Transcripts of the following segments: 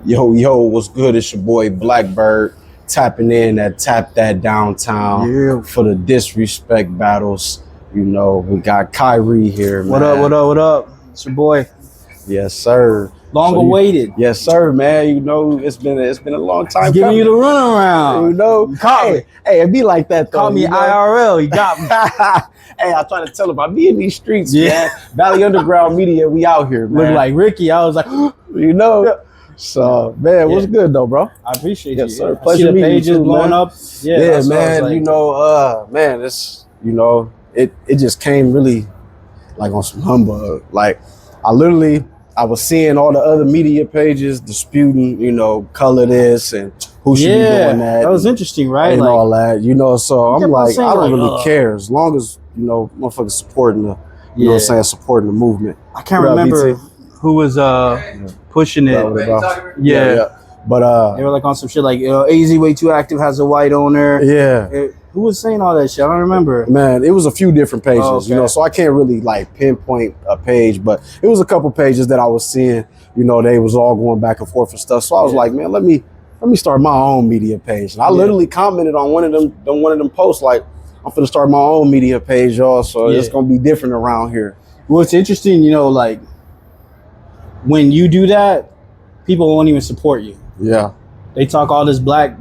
Yo, what's good? It's your boy Blackbird tapping in at Tap That Downtown for the Disrespect battles. You know, we got Kiahree here, man. What up? It's your boy. Yes, sir. Awaited. Yes, sir, man. You know, it's been a long time. Giving you the runaround. You know, hey, it be like that though. Call me IRL. You got me. Hey, I try to tell him I be in these streets, man. Valley Underground Media, we out here, man. Look like Ricky. I was like, you know. So, man, what's good though, bro? I appreciate yes, you. Sir. I Pleasure see the meeting pages you too, blowing man. up. Yeah, man. Like, you know, man, it's it just came really like on some humbug. Like I was seeing all the other media pages disputing, you know, color this and who should be doing that. That was interesting, right? And like, all that, you know. So I'm like, I don't really like, care as long as, you know, motherfuckers supporting the, you know what I'm saying, supporting the movement. I can't remember who was pushing it. Yeah. But they were like on some shit like AZ Way Too Active has a white owner. Yeah. Who was saying all that shit? I don't remember. Man, it was a few different pages, you know, so I can't really like pinpoint a page, but it was a couple pages that I was seeing, you know, they was all going back and forth and stuff. So I was like, man, let me start my own media page. And I literally commented on one of them posts like, I'm finna start my own media page, y'all. So it's gonna be different around here. Well, it's interesting, you know, like when you do that, people won't even support you. Yeah. They talk all this black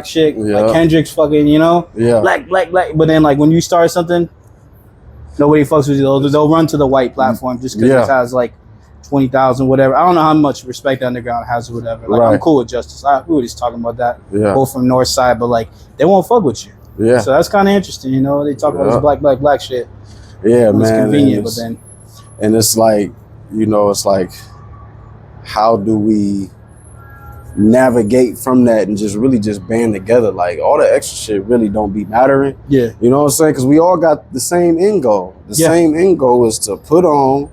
shit, like Kendrick's fucking, you know, black. But then, like, when you start something, nobody fucks with you. They'll run to the white platform just because it has like 20,000, whatever. I don't know how much respect Underground has or whatever. Like, I'm cool with Justice. We were just talking about that. Both from North Side, but like, they won't fuck with you. Yeah. So that's kind of interesting, you know. They talk about this black shit. Yeah, man. It's convenient, but then. And it's like, you know, it's like, how do we navigate from that and just really just band together? Like, all the extra shit really don't be mattering. Yeah. You know what I'm saying? Because we all got the same end goal. The same end goal is to put on,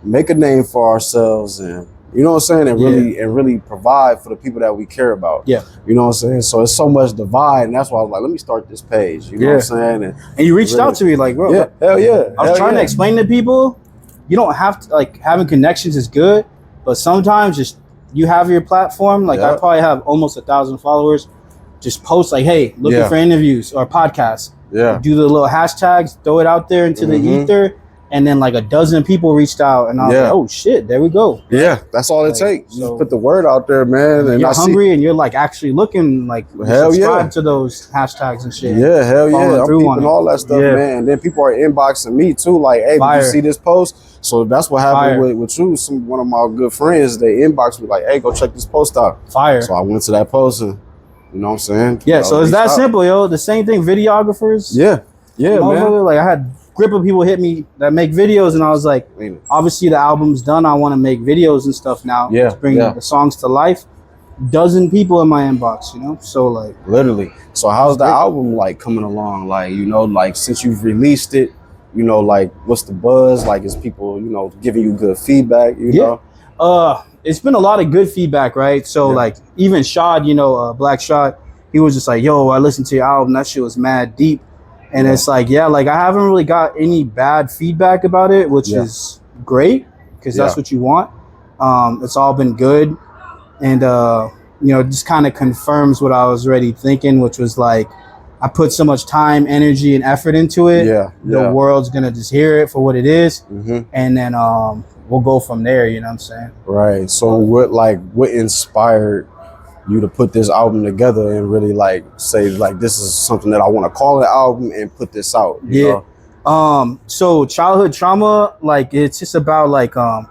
make a name for ourselves, and you know what I'm saying, and really provide for the people that we care about. Yeah. You know what I'm saying? So it's so much divide, and that's why I was like, let me start this page. You know what I'm saying? And you reached out to me like, bro. Yeah, hell yeah. I was trying to explain to people, you don't have to, like, having connections is good, but sometimes just you have your platform. Like, I probably have almost 1,000 followers. Just post like, hey, looking for interviews or podcasts. Yeah. Do the little hashtags, throw it out there into the ether. And then like a dozen people reached out, and I was like, "Oh shit, there we go." Yeah, that's all it takes. So, put the word out there, man. And you're hungry, and you're like actually looking like subscribe to those hashtags and shit. Yeah, hell yeah, I'm peeping all that stuff, man. And then people are inboxing me too, like, "Hey, did you see this post?" So that's what happened with you. One of my good friends, they inboxed me like, "Hey, go check this post out." Fire. So I went to that post, and you know what I'm saying? Yeah. So it's that simple, yo. The same thing, videographers. Yeah, man. Like I had group of people hit me that make videos, and I was like, obviously the album's done. I want to make videos and stuff now. Yeah, bring the songs to life. Dozen people in my inbox, you know. So like, literally. So how's the album like coming along? Like, you know, like since you've released it, you know, like what's the buzz? Like, is people, you know, giving you good feedback? You know. It's been a lot of good feedback, right? So like even Shad, you know, Black Shad, he was just like, "Yo, I listened to your album. That shit was mad deep." And it's like, like I haven't really got any bad feedback about it, which is great because that's what you want. It's all been good. And, you know, just kind of confirms what I was already thinking, which was like, I put so much time, energy, and effort into it. The world's going to just hear it for what it is. And then we'll go from there, you know what I'm saying? Right. So what inspired you to put this album together and really like say like this is something that I want to call an album and put this out? You know? So childhood trauma, like it's just about like I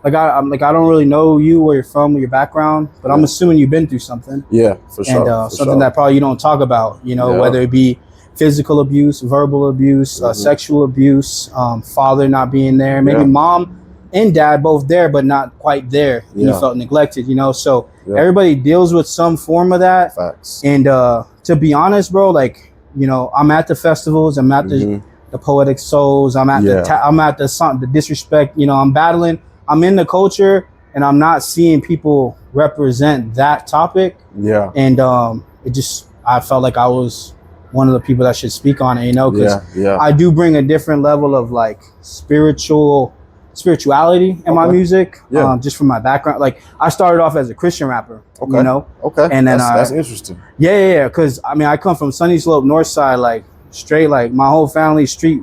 don't really know you, where you're from, or your background, but I'm assuming you've been through something. Yeah, for sure. And something that probably you don't talk about, you know, whether it be physical abuse, verbal abuse, sexual abuse, father not being there, maybe mom and dad both there but not quite there. You felt neglected, you know. So everybody deals with some form of that. Facts. And to be honest, bro, like, you know, I'm at the festivals, I'm at the Poetic Souls, I'm at the Disrespect, you know, I'm battling, I'm in the culture, and I'm not seeing people represent that topic. Yeah. And I felt like I was one of the people that should speak on it, you know, because I do bring a different level of like spiritual spirituality in my music, just from my background. Like I started off as a Christian rapper, you know. And then that's interesting. Yeah. Because I mean, I come from Sunny Slope, North Side, like straight, like my whole family street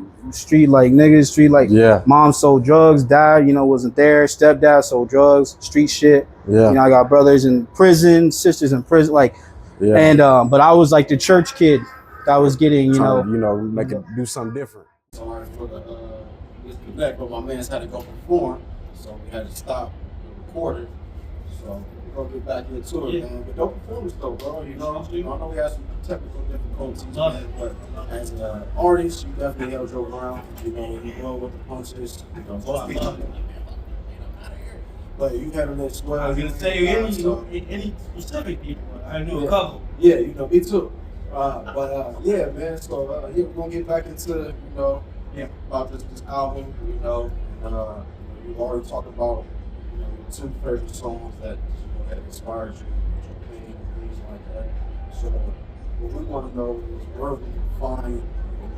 like niggas, street like mom sold drugs, dad, you know, wasn't there, stepdad sold drugs, street shit. You know, I got brothers in prison, sisters in prison, like, and but I was like the church kid that was getting, make it do something different. Sorry for the disconnect, but my man's had to go perform, so we had to stop the recording. So we're gonna get back into it, man. But dope performance though, bro. You know, I know we had some technical difficulties, man, but as an artist, you definitely held your ground. You know, you go with the punches. You know, most people. But you handled it well. I was gonna say any specific people. I knew a couple. Yeah, you know, me too. Yeah, man. So we're gonna get back into about this album. You know, we've already talked about two favorite songs that that inspired you, your pain, and things like that. So what we want to know is where we can find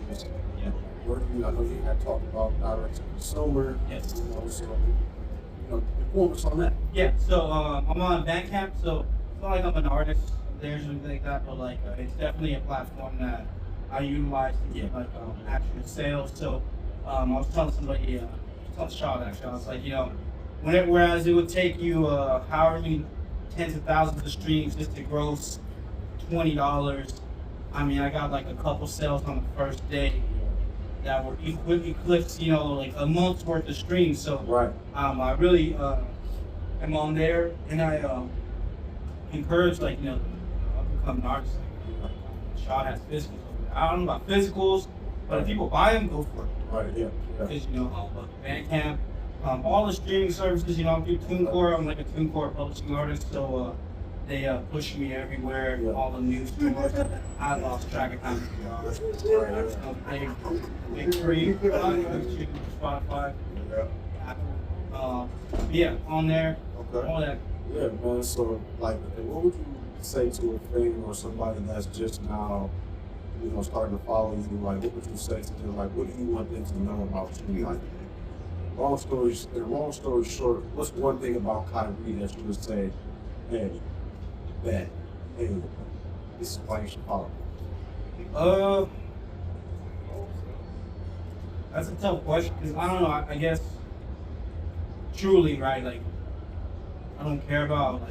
music. Where I know you had talked about direct to consumer. Yes. You know, so inform us on that. Yeah. So I'm on Bandcamp. So it's not like I'm an artist there's anything like that, but like it's definitely a platform that I utilize to get like actual sales. So I was telling somebody, telling Sean actually, I was like, whereas it would take you however many tens of thousands of streams just to gross $20. I mean, I got like a couple sales on the first day that were eclipsed, like a month's worth of streams. So I really am on there, and I encourage I'll become an artist. Shaw has physicals. I don't know about physicals, but if people buy them, go for it. Right. Yeah. Because Bandcamp, all the streaming services. I'm through TuneCore. I'm like a TuneCore publishing artist, so they push me everywhere. All the news stores. I lost track of time. Big Free, Spotify. Yeah, on there. Okay. All that. Yeah, man. So, what would you say to a fan or somebody that's just now, starting to follow you? Like, what would you say to them? Like, what do you want them to know about you? Like, long story short, what's one thing about Kiahree that you would say, hey, this is why you should follow me? That's a tough question because I don't know. I guess truly, right? Like, I don't care about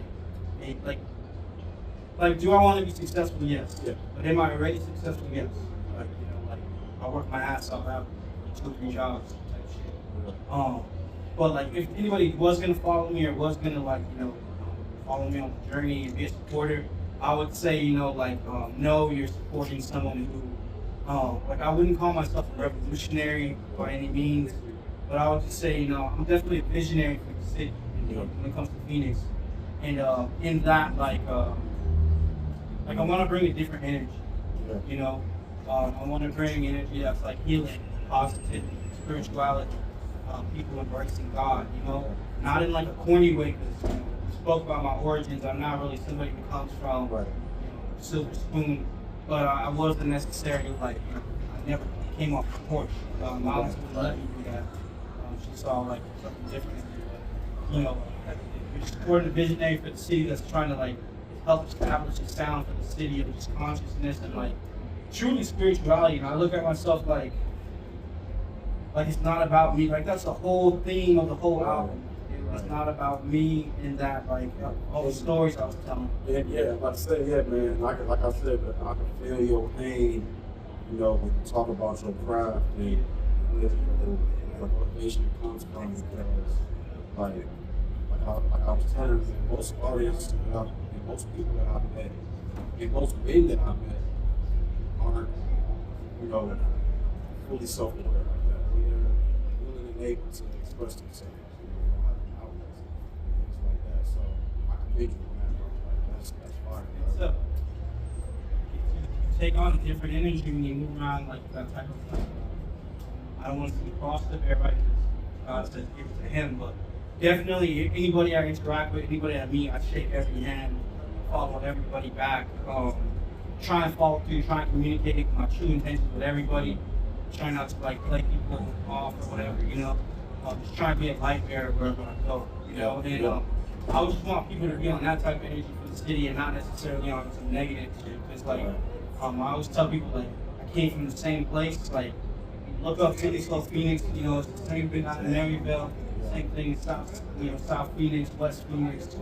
like, do I want to be successful? Yes. Yeah. But am I already successful? Yes. I work my ass off. I have 2-3 jobs type shit. But if anybody was gonna follow me or was gonna follow me on the journey and be a supporter, I would say know you're supporting someone who I wouldn't call myself a revolutionary by any means, but I would just say I'm definitely a visionary for the city when it comes to Phoenix, and in that I want to bring a different energy. I want to bring energy that's healing, positivity, spirituality, people embracing God. Not in a corny way, because you spoke about my origins. I'm not really somebody who comes from silver spoon, but I wasn't necessarily I never came off the porch. My mom was let me do that. She saw something different. You're supporting a visionary for the city that's trying to help establish a sound for the city of just consciousness and truly spirituality. And I look at myself like it's not about me. That's the whole theme of the whole album. It's not about me and that all the stories I was telling. Yeah, I'm about to say, man. Like I said, I can feel your pain. When you talk about your craft and where motivation comes from, because like I was telling you, most artists and most people that I've met, and most men that I've met, aren't fully self-aware like that. They're willing and able to express themselves. Have outlets and things like that. So I commend you on that, bro. That's fine. You take on a different energy when you move around that type of stuff. I don't want to see cross to everybody. God said give it to him, but definitely anybody I interact with, anybody I meet, I shake every hand, follow everybody back. Try and follow through, try and communicate my true intentions with everybody. Try not to play people off or whatever, just trying to be a light bearer wherever I go, you know. And I would just want people to be on that type of energy for the city and not necessarily on some negative shit. Because like, I always tell people like I came from the same place. Like, look up Phoenix, you know, it's the same thing out in Maryville, same thing in South Phoenix, West Phoenix. A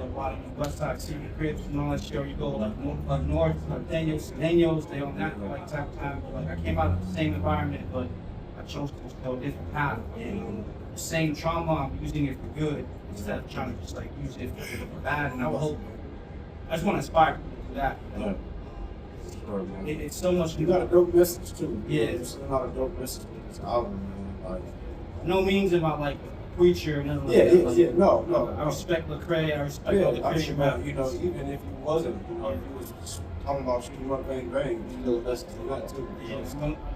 lot of the West Side City Cribs and all that shit, or you go like north, Daniels, they on that like type of time. Like I came out of the same environment, but I chose to go a different path. And the same trauma, I'm using it for good instead of trying to just like use it for bad. And I just want to inspire people to do that. You know? Sure, man. It's so much. You got a dope message too. Yeah, it's a lot of dope message in this album, man. Like, no means about like preacher and nothing like that. No. I respect Lecrae, I respect all the Christian rap. You know, even if you wasn't, you know, if you was just talking about shoot 'em up, bang bang, you still listen to that too. Yeah,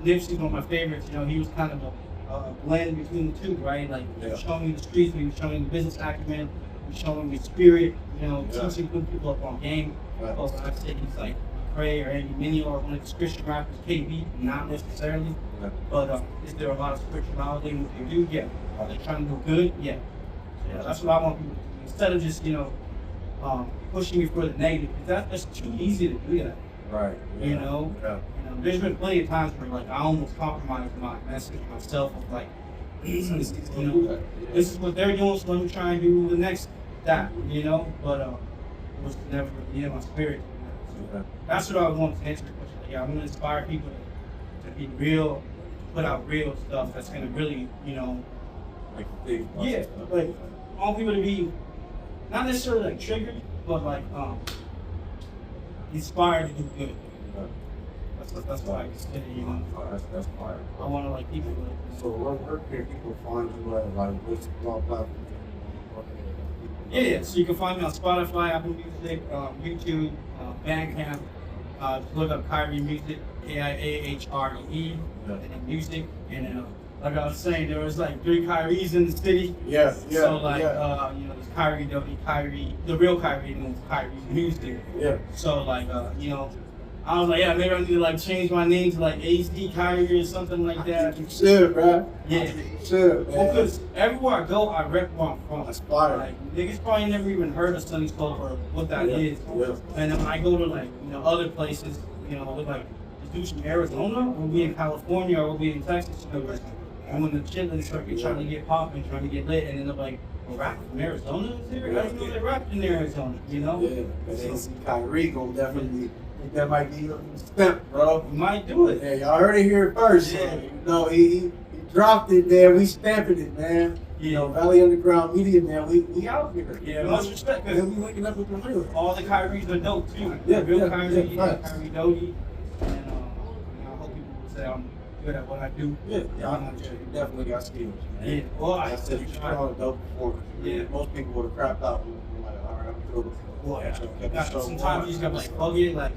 Nipsey's one of my favorites. You know, he was kind of a blend between the two, right? Like he was showing me the streets, he was showing me business acumen, he was showing me spirit. You know, teaching people up on game. Also, I say he's like Lecrae or Andy Mineo or one of these Christian rappers, KB, not necessarily. But is there a lot of spirituality in what they do? Yeah. Are they trying to do good? Yeah. So that's what I want people to do. Instead of just, pushing you for the negative, because that's too easy to do that. Right. Yeah. You know? There's been plenty of times where like I almost compromised my message myself of like, this is what they're doing, so let me try and do the next that, you know? But it was never in my spirit. So that's what I want to answer the question. Like, I want to inspire people to be real, put out real stuff that's gonna really, like I want people to be not necessarily like triggered, but like inspired to do good. That's why I consider that's fire. I want to like people. So where can people find you at? Like which platform? Yeah. So you can find me on Spotify, Apple Music, YouTube, Bandcamp. Just look up Kiahree Music, Kiahree, and then music. And like I was saying, there was like 3 Kiarees in the city. Yeah. So like, there's Kiahree, Kiahree, the real Kiahree, and Kiahree Music. Yeah. So like, I was like, yeah, maybe I need to like change my name to like HD Kiahree or something like that. You should, bro. Yeah. You should, man. Well, because everywhere I go, I rep where I'm from. That's fire. Like, niggas probably never even heard of Sunny Slope or what that is. Yeah. And then I go to like, other places, with like, dudes from Arizona, we'll be in California, or we'll be in Texas, and when the chitlins start trying to get popping, trying to get lit, and then they're like, rapping from Arizona is here? I didn't know they rapped in Arizona, Yeah, so Kiahree gonna definitely, that might be your stamp, bro. You might do it. Yeah, y'all heard it here first. Yeah. He dropped it, man. We stamping it, man. Yeah. Valley Underground Media, man. We out here. Yeah, much respect. We'll be linking up with the real. All the Kiarees are dope too. Yeah, real yeah, Kiahree, yeah, Kiahree Doty, and I hope people will say I'm good at what I do. Yeah, you definitely got skills. Man. Yeah, well, like I said, you strong, dope performer. Yeah, most people would have crapped out. Like, all right, I'm good. Well, yeah. Sometimes you just gotta like plug it, like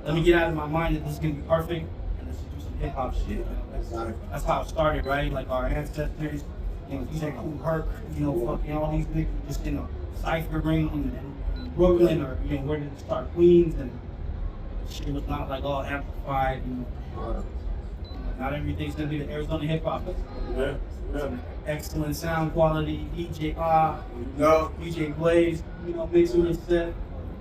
let me get out of my mind that this is gonna be perfect, and let's just do some hip hop shit. That's how it started, right? Like our ancestors, DJ Kool Herc, fucking all these niggas just in a cypher ring in Brooklyn, or where did it start, Queens, and shit was not like all amplified. Not everything's gonna be the Arizona hip hop. Yeah. Excellent sound quality, DJ DJ Blaze, mixing your set.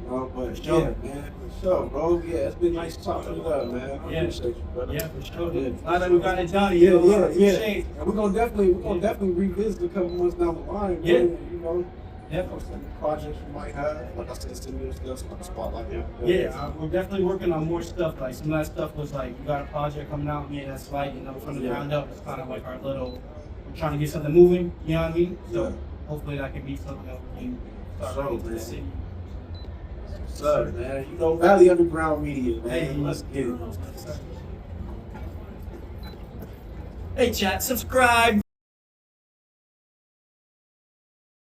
But sure, man, for sure, bro. Yeah, it's been nice talking to you, man. I appreciate you, brother. Yeah, for sure. Glad that we got it done. Yeah. And we're gonna definitely revisit a couple months down the line. Man, some projects we might have. Like I said, send me stuff on the spotlight. Yeah, we're definitely working on more stuff. Like some of that stuff was like, we got a project coming out. Yeah, that's like, from the ground up. It's kind of like our little. We're trying to get something moving. You know what I mean? So hopefully that can be something that we can start running to the city. What's up, man? Valley Underground Media, man. Hey, let's get it. Hey, chat, subscribe.